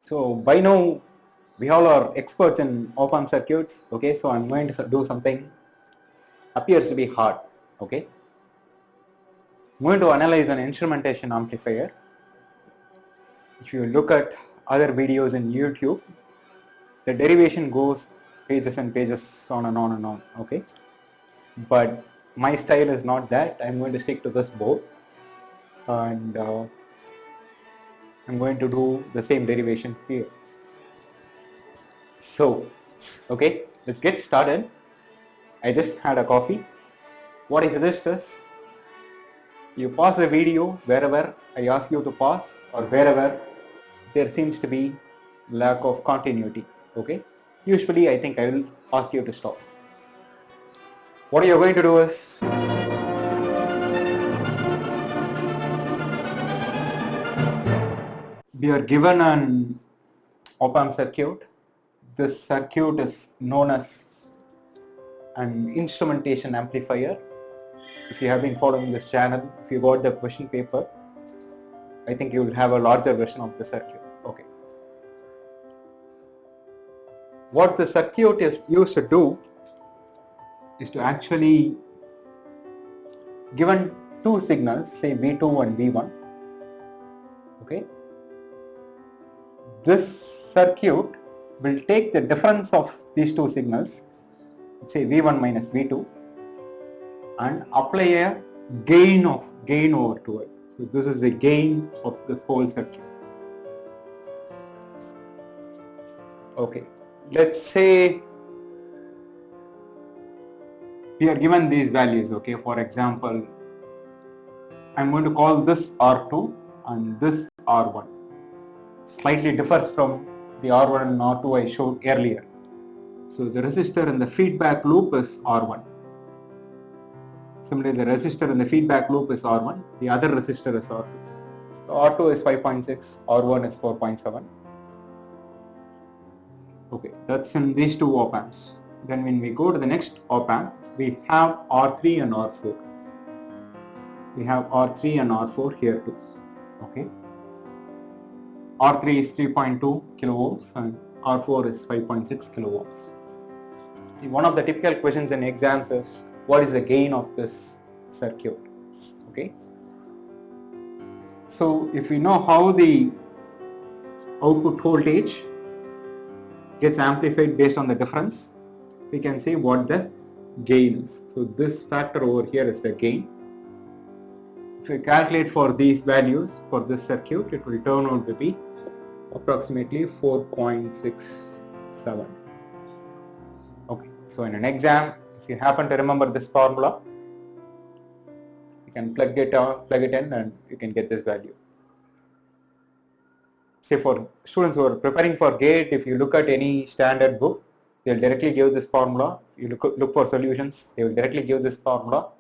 So by now we all are experts in op-amp circuits. Okay, so I'm going to do something appears to be hard. Okay, I'm going to analyze an instrumentation amplifier. If you look at other videos in YouTube, the derivation goes pages and pages on and on and on. Okay, but my style is not that. I'm going to stick to this board, and I'm going to do the same derivation here. So, okay, let's get started. I just had a coffee. What I suggest is you pause the video wherever I ask you to pause, or wherever there seems to be lack of continuity. Okay, usually I think I will ask you to stop. What you're going to do is we are given an op-amp circuit. This circuit is known as an instrumentation amplifier. If you have been following this channel, if you got the question paper, I think you will have a larger version of the circuit. Okay. What the circuit is used to do is to actually given two signals, say V2 and V1. Okay. This circuit will take the difference of these two signals, say V1 minus V2, and apply a gain over to it. So this is the gain of this whole circuit. Okay, let's say we are given these values. Okay, for example, I'm going to call this R2 and this R1. Slightly differs from the R1 and R2 I showed earlier. So the resistor in the feedback loop is R1. Similarly, the resistor in the feedback loop is R1. The other resistor is R2. So R2 is 5.6, R1 is 4.7. Okay, that's in these two op-amps. Then when we go to the next op-amp, we have R3 and R4. We have R3 and R4 here too. Okay. R3 is 3.2 kiloohms and R4 is 5.6 kiloohms. See, one of the typical questions in exams is, what is the gain of this circuit? Okay. So if we know how the output voltage gets amplified based on the difference, we can say what the gain is. So this factor over here is the gain. If we calculate for these values for this circuit, it will turn out to be approximately 4.67. Okay, so in an exam, if you happen to remember this formula, you can plug it in and you can get this value. Say for students who are preparing for GATE, if you look at any standard book, they will directly give this formula. You look for solutions, they will directly give this formula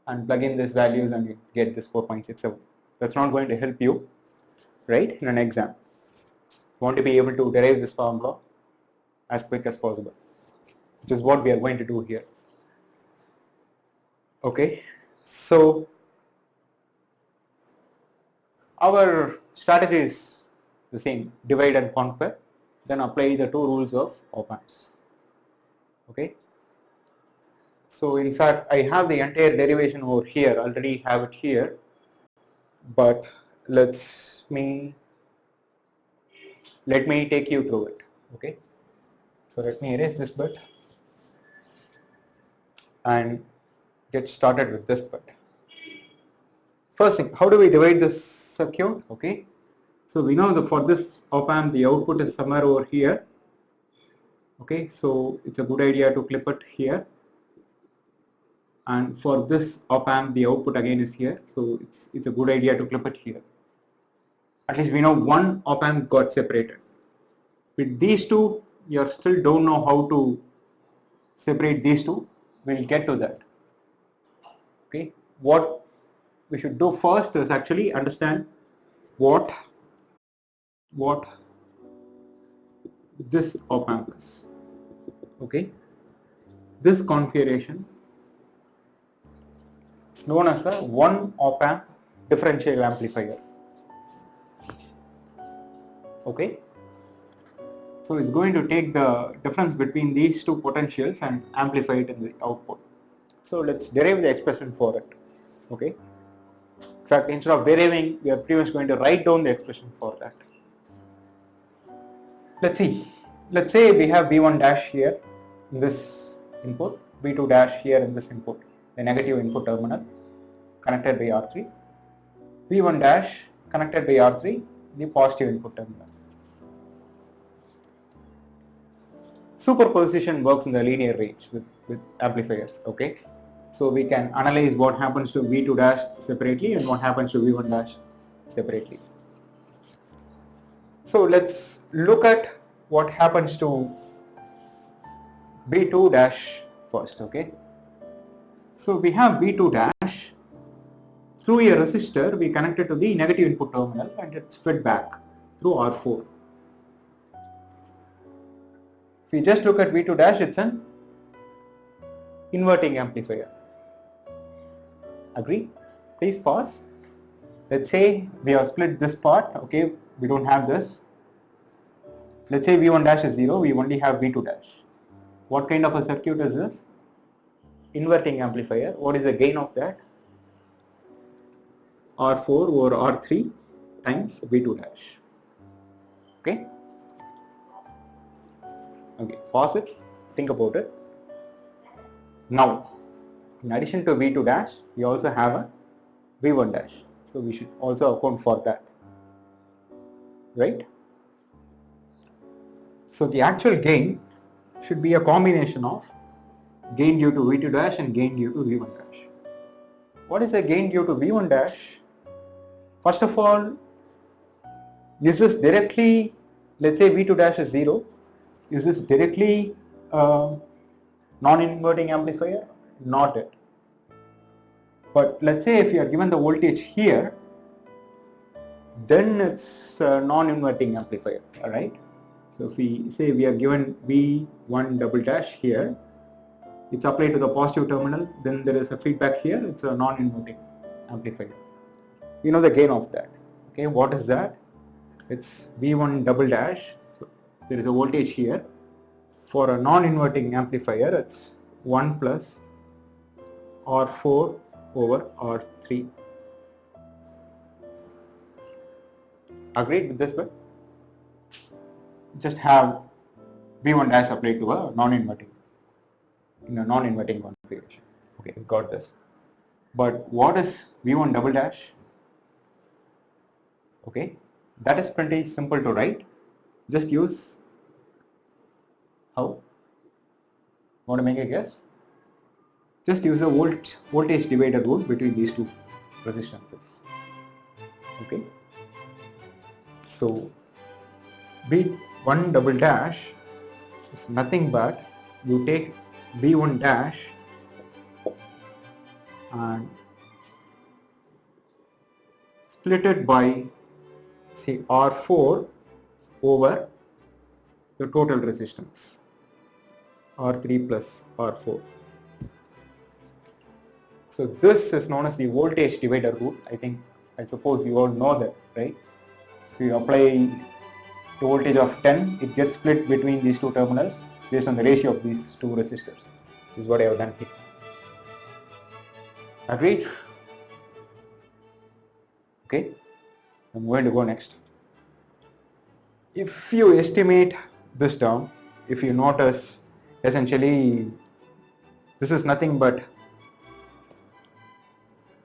and plug in these values and you get this 4.67. That's not going to help you, right, in an exam. You want to be able to derive this formula as quick as possible, which is what we are going to do here. Okay, so our strategy is the same: divide and conquer, then apply the two rules of op-amps. Okay, so in fact I have the entire derivation over here, already have it here, but let me take you through it. Okay, so let me erase this bit and get started with this bit. First thing, how do we divide this circuit? Okay, so we know that for this op-amp the output is somewhere over here. Okay, so it's a good idea to clip it here, and for this op-amp the output again is here, so it's a good idea to clip it here. At least we know one op-amp got separated. With these two, you still don't know how to separate these two. We'll get to that. Okay, what we should do first is actually understand what this op-amp is. Okay, this configuration is known as a one op-amp differential amplifier. Okay, So it's going to take the difference between these two potentials and amplify it in the output. So let's derive the expression for it. Okay. In fact, instead of deriving, we are pretty much going to write down the expression for that. Let's see. Let's say we have V1 dash here in this input, V2 dash here in this input, the negative input terminal connected by R3, V1 dash connected by R3, the positive input terminal. Superposition works in the linear range with amplifiers, okay? So we can analyze what happens to V2 dash separately and what happens to V1 dash separately. So let's look at what happens to V2 dash first, okay? So we have V2 dash, through a resistor we connect it to the negative input terminal and it's fed back through R4. If we just look at V2 dash, it's an inverting amplifier. Agree? Please pause. Let's say we have split this part, okay, we don't have this. Let's say V1 dash is 0, we only have V2 dash. What kind of a circuit is this? Inverting amplifier. What is the gain of that? R4 over R3 times V2 dash. Okay? Okay, pause it, think about it. Now, in addition to V2 dash, we also have a V1 dash. So we should also account for that. Right? So the actual gain should be a combination of gain due to V2 dash and gain due to V1 dash. What is the gain due to V1 dash? First of all, is this directly, let's say V2 dash is 0, is this directly non-inverting amplifier? Not it. But let's say if you are given the voltage here, then it's a non-inverting amplifier, alright? So if we say we are given V1 double dash here, it's applied to the positive terminal, then there is a feedback here, it's a non-inverting amplifier. You know the gain of that. Okay, what is that? It's V1 double dash, so there is a voltage here. For a non-inverting amplifier, it's 1 plus R4 over R3. Agreed with this bit? Just have V1 dash applied to a non-inverting, in a non-inverting configuration. Okay, got this. But what is V1 double dash? Okay, that is pretty simple to write. Just use, how? Want to make a guess? Just use a voltage divider rule between these two resistances. Okay. So V1 double dash is nothing but you take V1 dash and split it by, say, R4 over the total resistance, R3 plus R4. So this is known as the voltage divider rule. I suppose you all know that, right? So you apply the voltage of 10, it gets split between these two terminals based on the ratio of these two resistors. This is what I have done here. Agreed? Okay, I'm going to go next. If you estimate this down, if you notice, essentially this is nothing but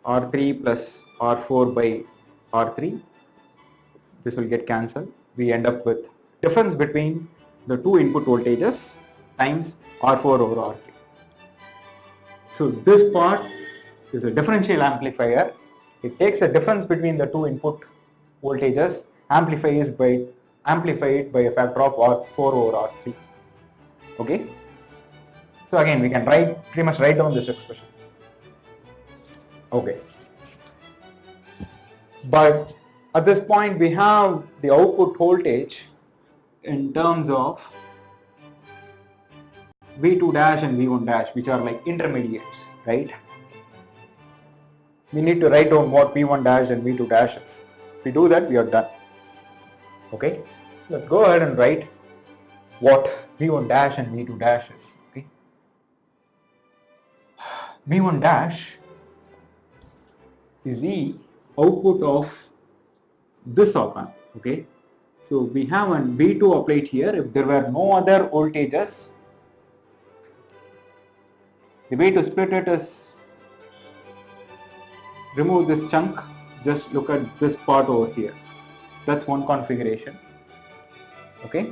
R3 plus R4 by R3. This will get cancelled. We end up with difference between the two input voltages times R4 over R3. So this part is a differential amplifier. It takes the difference between the two input voltages, amplify it by a factor of R4 over R3. Okay. So again, we can pretty much write down this expression. Okay. But at this point, we have the output voltage in terms of V2 dash and V1 dash, which are like intermediates, right? We need to write down what V1 dash and V2 dash is. If we do that, we are done. Okay, let's go ahead and write what V1 dash and V2 dash is. Okay, V1 dash is the output of this op amp. Okay, so we have an V2 applied here. If there were no other voltages, the way to split it is remove this chunk, just look at this part over here. That's one configuration. Okay,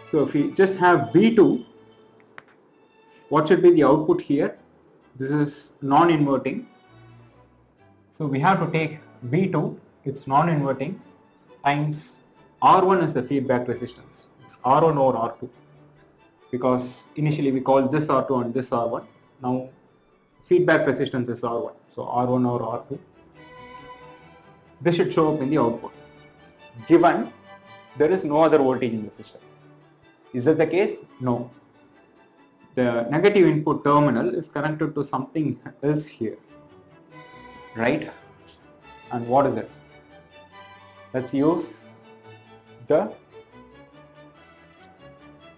so if we just have V2, what should be the output here? This is non-inverting. So we have to take V2, it's non-inverting, times R1 is the feedback resistance. It's R1 over R2. Because initially we called this R2 and this R1. Now feedback resistance is R1. So R1 over R2. This should show up in the output. Given there is no other voltage in the system. Is that the case? No. The negative input terminal is connected to something else here, right? And what is it? Let's use the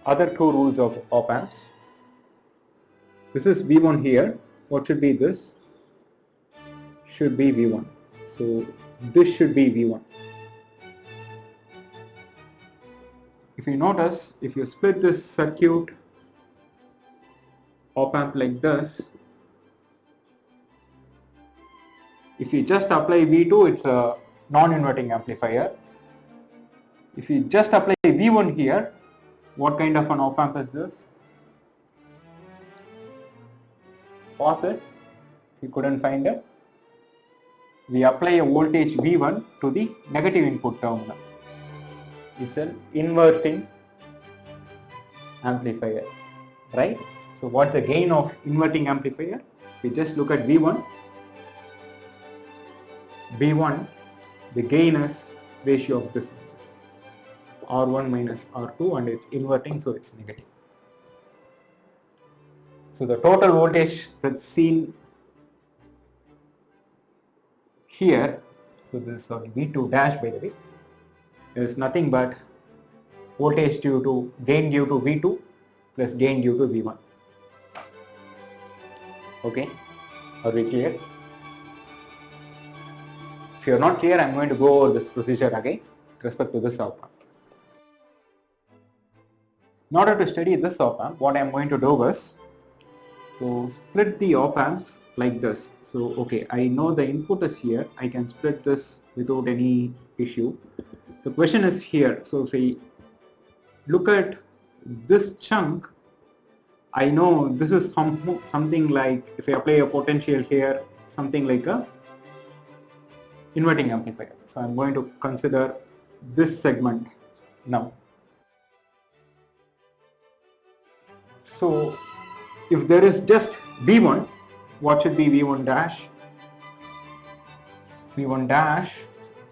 other two rules of op amps. This is V1 here. What should be this? Should be V1. So this should be V1. If you notice, if you split this circuit op amp like this, if you just apply V2, it's a non-inverting amplifier. If you just apply V1 here, what kind of an op amp is this? Pause it if you couldn't find it. We apply a voltage V1 to the negative input terminal. It's an inverting amplifier, right? So what's the gain of inverting amplifier? We just look at V1. V1, the gain is ratio of this R1 minus R2, and it's inverting, so it's negative. So the total voltage that's seen here, so this is V2 dash, by the way, is nothing but voltage due to gain due to V2 plus gain due to V1. Okay, are we clear? If you are not clear, I am going to go over this procedure again with respect to this op amp. In order to study this op amp, what I am going to do is to split the op amps like this. So okay, I know the input is here, I can split this without any issue. The question is here. So if we look at this chunk, I know this is something like, if I apply a potential here, something like a inverting amplifier. So I'm going to consider this segment now. So if there is just V1, what should be V1 dash? V1 dash,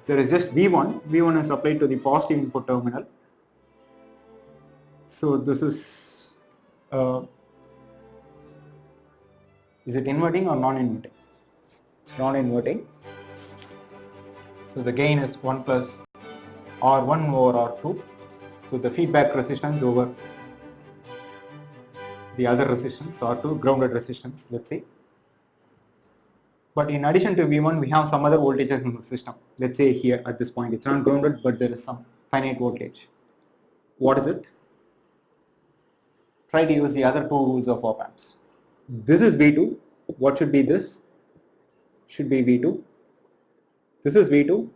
there is just V1. V1 is applied to the positive input terminal. So this is it inverting or non-inverting? It's non-inverting. So the gain is 1 plus R1 over R2. So the feedback resistance over the other resistance, R2, grounded resistance, let's say. But in addition to V1, we have some other voltages in the system. Let's say here at this point, it's not grounded, but there is some finite voltage. What is it? Try to use the other two rules of op amps. This is V2. What should be this? Should be V2. This is V2.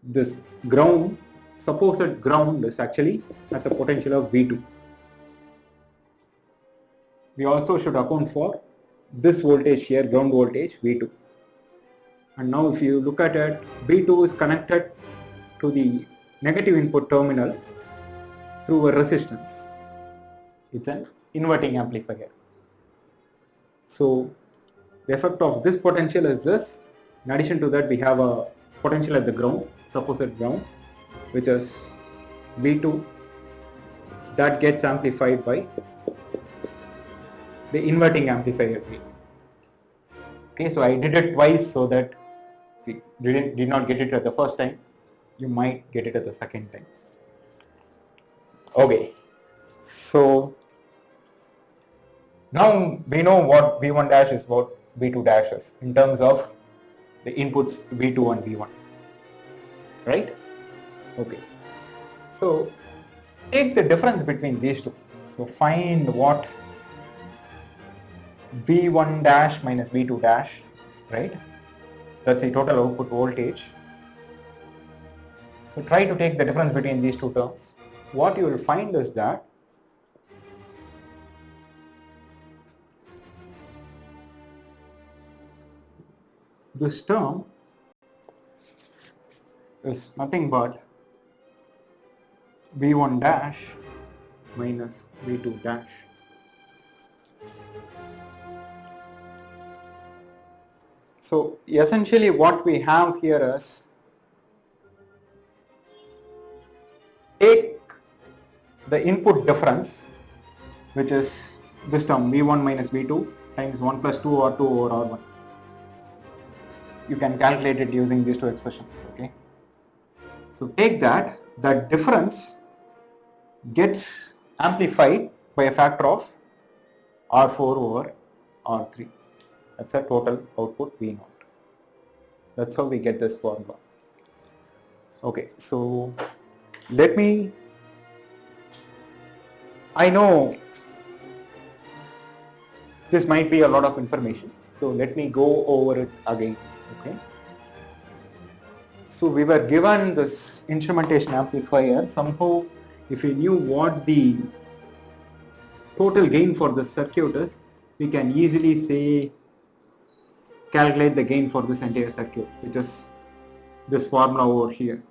This ground, supposed ground, is actually has a potential of V2. We also should account for this voltage here, ground voltage V2. And now if you look at it, V2 is connected to the negative input terminal through a resistance. It's an inverting amplifier. So the effect of this potential is this. In addition to that, we have a potential at the ground, supposed ground, which is V2, that gets amplified by the inverting amplifier. Okay, so I did it twice so that if you did not get it at the first time, you might get it at the second time. Okay, so now we know what V1 dash is, what V2 dash is in terms of the inputs V2 and V1, right? Okay, so take the difference between these two. So find what V1 dash minus V2 dash, right? That's the total output voltage. So try to take the difference between these two terms. What you will find is that this term is nothing but V1 dash minus V2 dash. So essentially what we have here is, take the input difference, which is this term V1 minus V2 times 1 plus 2 R2 over R1. You can calculate it using these two expressions, okay? So take that difference gets amplified by a factor of R4 over R3. That's a total output V0. That's how we get this formula. Okay, so I know this might be a lot of information, so let me go over it again, okay? So we were given this instrumentation amplifier. Somehow, if we knew what the total gain for the circuit is, we can easily calculate the gain for this entire circuit, which is this formula over here,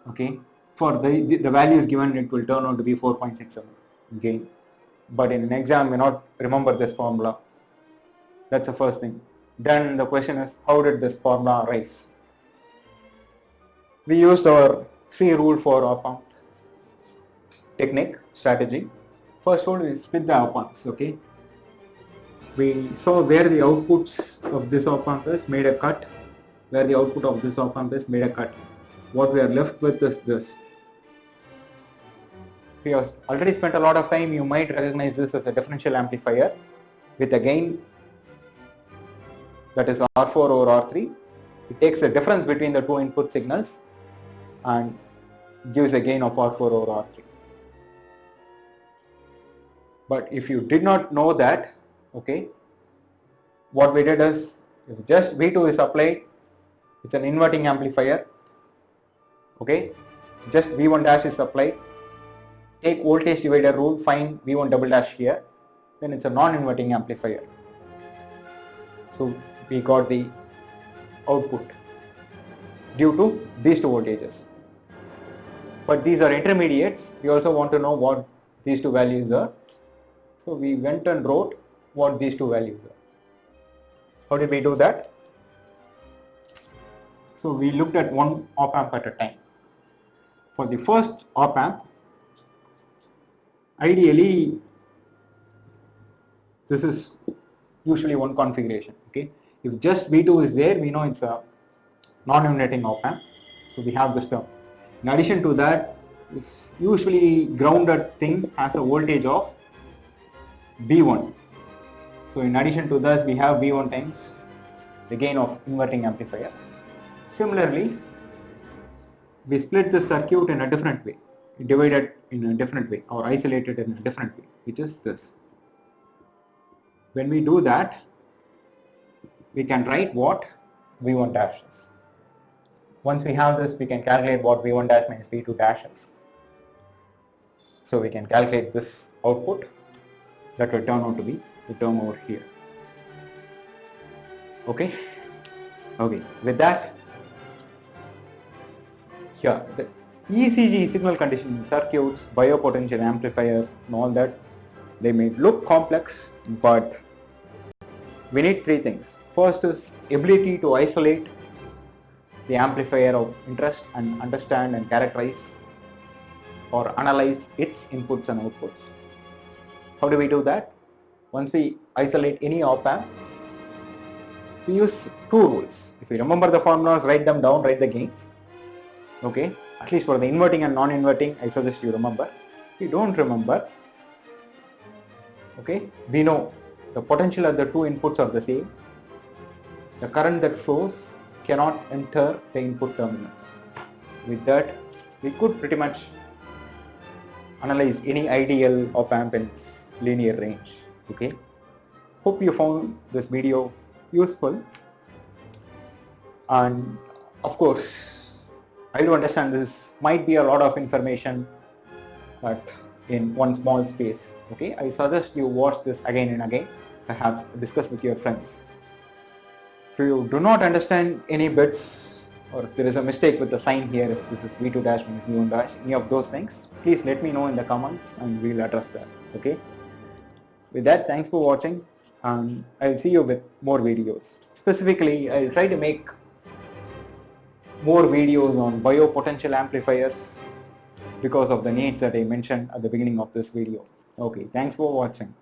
okay? For the values given, it will turn out to be 4.67 gain, but in an exam you may not remember this formula. That's the first thing. Then the question is, how did this formula arise? We used our 3 rule for op-amp technique strategy. First rule, we split the op-amps, okay? We saw where the outputs of this op-amp is, made a cut. Where the output of this op-amp is, made a cut. What we are left with is this. We have already spent a lot of time. You might recognize this as a differential amplifier with a gain that is R4 over R3. It takes the difference between the two input signals and gives a gain of R4 over R3. But if you did not know that, okay, what we did is, if just V2 is applied, it's an inverting amplifier, okay, just V1 dash is applied, take voltage divider rule, find V1 double dash here, then it's a non-inverting amplifier. So we got the output due to these two voltages. But these are intermediates. We also want to know what these two values are. So we went and wrote what these two values are. How did we do that? So we looked at one op-amp at a time. For the first op-amp, ideally this is usually one configuration, okay? If just V2 is there, we know it's a non-inverting op-amp, so we have this term. In addition to that, this usually grounded thing has a voltage of V1. So in addition to this, we have V1 times the gain of inverting amplifier. Similarly, we split the circuit in a different way, divided in a different way, or isolated in a different way, which is this. When we do that, we can write what V1 dash is. Once we have this, we can calculate what V1 dash minus V2 dash is. So we can calculate this output. That will turn out to be the term over here. Okay. Okay. With that, here the ECG signal conditioning circuits, biopotential amplifiers, and all that, they may look complex, but we need 3 things. First is ability to isolate the amplifier of interest and understand and characterize or analyze its inputs and outputs. How do we do that? Once we isolate any op-amp, we use 2 rules. If you remember the formulas, write them down, write the gains. Okay, at least for the inverting and non-inverting, I suggest you remember. we don't remember, okay, we know the potential at the two inputs are the same. The current that flows cannot enter the input terminals. With that, we could pretty much analyze any ideal op amp in its linear range. Okay. Hope you found this video useful, and of course I do understand this might be a lot of information but in one small space. Okay, I suggest you watch this again and again, perhaps discuss with your friends. If you do not understand any bits, or if there is a mistake with the sign here, if this is V2 dash means V1 dash, any of those things, please let me know in the comments and we'll address that. Okay, with that, thanks for watching, and I'll see you with more videos. Specifically, I'll try to make more videos on biopotential amplifiers because of the needs that I mentioned at the beginning of this video. Okay, thanks for watching.